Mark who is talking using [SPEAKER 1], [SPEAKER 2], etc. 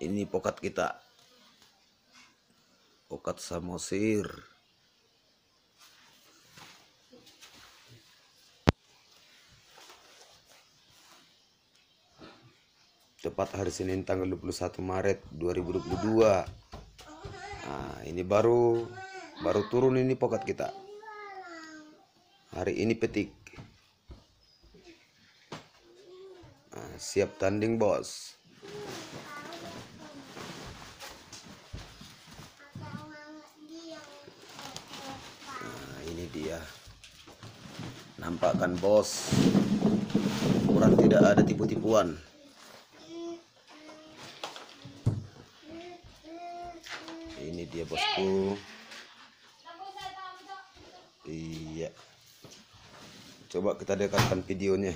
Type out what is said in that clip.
[SPEAKER 1] Ini pokat kita, pokat Samosir. Tepat hari Senin tanggal 21 Maret 2022. Nah, ini baru turun ini pokat kita. Hari ini petik. Nah, siap tanding, bos. Nah, ini dia. Nampakkan, bos. Kurang tidak ada tipu-tipuan. Ini dia, bosku. Iya. Coba kita dekatkan videonya.